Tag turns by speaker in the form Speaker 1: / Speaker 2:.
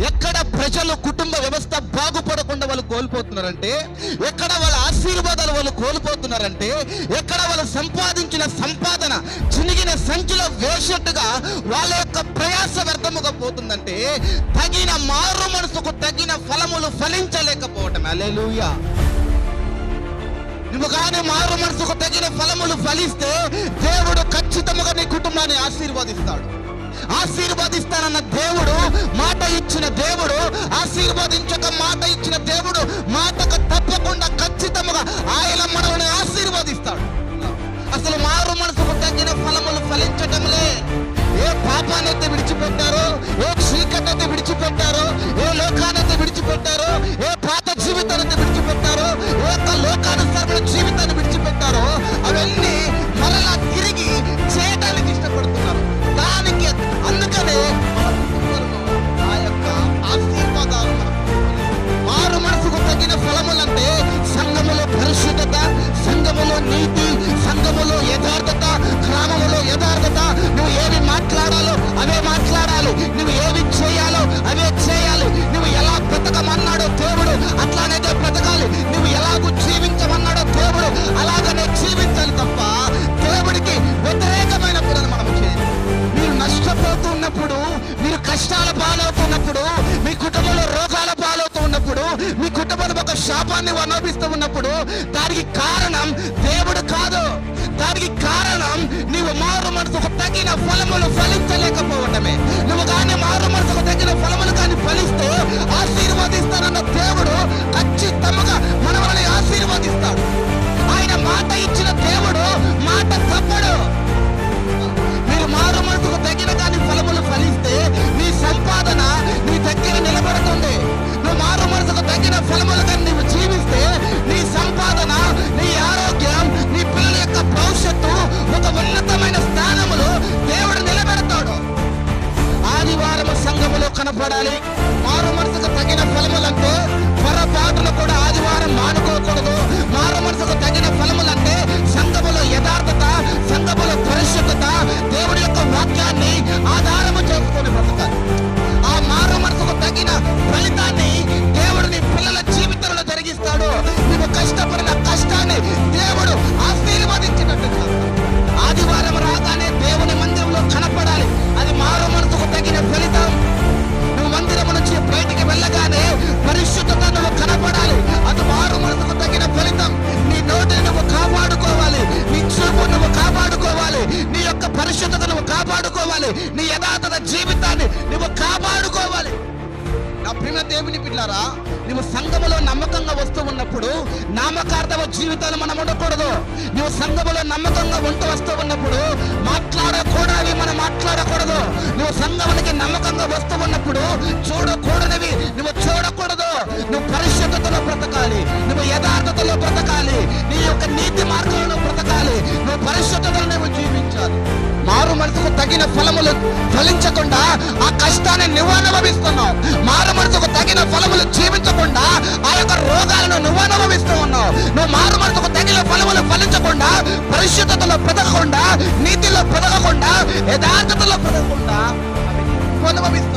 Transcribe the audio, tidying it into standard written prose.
Speaker 1: ఎక్కడ ప్రజలు కుటుంబ వ్యవస్థ బాగుపడకుండా వాళ్ళు కోల్పోతున్నారంటే, ఎక్కడ వాళ్ళ ఆశీర్వాదాలు వాళ్ళు కోల్పోతున్నారంటే, ఎక్కడ వాళ్ళు సంపాదించిన సంపాదన చినిగిన సంఖ్యలో వేసినట్టుగా వాళ్ళ యొక్క ప్రయాస వ్యర్థముగా పోతుందంటే, తగిన మారు మనసుకు తగిన ఫలములు ఫలించలేకపోవటం. హల్లెలూయా. నువ్వు కానీ మారు మనసుకు తగిన ఫలములు ఫలిస్తే దేవుడు ఖచ్చితంగా నీ కుటుంబాన్ని ఆశీర్వదిస్తాడు. ఆశీర్వదిస్తానన్న దేవుడు, మాట ఇచ్చిన దేవుడు, ఆశీర్వదించక మాట ఇచ్చిన దేవుడు మాటకు తప్పకుండా ఖచ్చితంగా ఆయన మనల్ని ఆశీర్వదిస్తాడు. అసలు మారు మనసుకు తగిన ఫలములు ఫలించటంలే. ఏ పాపానైతే విడిచిపెట్టారో, ఏ చీకటైతే విడిచిపెట్టారో, ఏ లోకానైతే విడిచిపెట్టారో, ఏ పాత జీవితానైతే విడిచిపెట్టారో, ఏ యొక్క లోకానుసారమైన జీవితాన్ని విడిచిపెట్టారో, అవన్నీ మరలా తిరిగి చేయడానికి ఇష్టపడుతున్నారు. దానికి అందుకనే ఆ యొక్క ఆశీర్వాదాలు మారు మనసుకు తగిన ఫలములంటే సంఘములో పరిశుద్ధత, సంఘములో నీతి, సంఘములో యథార్థత, గ్రామములో యథార్థత. నువ్వు ఏమి మాట్లాడాలో అవే మాట్లాడాలి, నువ్వు ఏమి చేయాలో అవే చేయాలి. నువ్వు ఎలా బ్రతకమన్నాడో దేవుడు అట్లానైతే బ్రతకాలి. నువ్వు ఎలాగూ జీవించమన్నాడో దేవుడు అలాగనే జీవించాలి తప్ప దేవుడికి వ్యతిరేకమైన పనులు మనం చేయాలి. మీరు నష్టపోతున్నప్పుడు, మీరు కష్టాల పాలవుతున్నప్పుడు, మీ కుటుంబంలో రోగాల పాలవుతూ ఉన్నప్పుడు, మీ కుటుంబంలో ఒక శాపాన్ని అనుభవిస్తూ ఉన్నప్పుడు దానికి కారణం దేవుడు కాదు. దానికి కారణం నీవు మారు మనసుకు తగిన ఫలములు ఫలించలేకపోవటమే. నువ్వు కానీ మారు మనసుకు తగిన ఫలములు కానీ ఫలిస్తే ఆశీర్వదిస్తానన్న దేవుడు ఖచ్చితంగా మనల్ని ఆశీర్వదిస్తాడు. ఆయన మాట ఇచ్చిన దేవుడు మాట తప్పడు. మీరు మారు మనసుకు తగిన కానీ ఫలములు ఫలిస్తే నీ సంపాదన నీ దగ్గర నిలబడుతుంది. నువ్వు మారు మనసుకు తగిన ఫలములు కానీ నువ్వు జీవిస్తే నీ సంపాదన, నీ ఆరోగ్యం, నీ పిల్లల యొక్క భవిష్యత్తు ఒక ఉన్నతమైన స్థానములో దేవుడు నిలబెడతాడు. ఆదివారం సంఘములో కనపడాలి. మారు మనసుకు తగిన ఫలములంటే పొరపాటును కూడా ఆదివారం మానుకోకూడదు. మారు మనసుకు తగిన ఫలములంటే సంఘములో యథార్థత, సంఘములో పరిశుద్ధత, దేవుడి యొక్క వాక్యాన్ని ఆధారము చేసుకొని బ్రతకాలి. ఆ మారు మనసుకు తగిన ఫలితాన్ని దేవుడు నీ పిల్లల జీవితంలో జరిగిస్తాడు. నువ్వు కష్టపడిన కష్టాన్ని దేవుడు ఆశీర్వదించినట్టు చేస్తాడు. ఆదివారం రాగానే దేవుని మందిరంలో కనపడాలి. అది మారు మనసుకు తగిన ఫలితం. నువ్వు మందిరం నుంచి బయటికి వెళ్ళగానే పరిశుద్ధత నువ్వు కనపడాలి. అది మారు మనసుకు తగిన ఫలితం. నీ నోటిని నువ్వు కాపాడుకోవాలి, నీ చూపు నువ్వు కాపాడుకోవాలి, నీ యొక్క పరిశుద్ధత నువ్వు కాపాడుకోవాలి, నీ యథార్థత జీవితాన్ని నువ్వు కాపాడుకోవాలి. నా ప్రియ దేవుని పిల్లారా, నువ్వు సంఘములో నమ్మకంగా వస్తూ ఉన్నప్పుడు నామకార్థమ జీవితాలు మనం ఉండకూడదు. నువ్వు సంఘములో నమ్మకంగా ఉంటూ వస్తూ ఉన్నప్పుడు మాట్లాడకూడనివి మనం మాట్లాడకూడదు. నువ్వు సంఘమునికి నమ్మకంగా వస్తూ ఉన్నప్పుడు చూడకూడనివి నువ్వు చూడకూడదు. నువ్వు పరిశుద్ధతలో బ్రతకాలి, నువ్వు యథార్థతలో బ్రతకాలి, నీ యొక్క నీతి మార్గంలో బ్రతకాలి, నువ్వు పరిశుద్ధతలో నువ్వు జీవించాలి. మారు మనసుకు తగిన ఫలములు ఫలించకుండా ఆ కష్టాన్ని నువ్వు అనుభవిస్తున్నావు. మారు మనసుకు తగిన ఫలములు జీవించకుండా ఆ యొక్క రోగాలను నువ్వు అనుభవిస్తూ ఉన్నావు. నువ్వు మారు మనసుకు తగిన ఫలములు ఫలించకుండా, పరిశుద్ధతలో బ్రతకకుండా, నీతిలో బ్రతకకుండా, యథార్థతలో బ్రతకకుండా అనుభవిస్తున్నావు.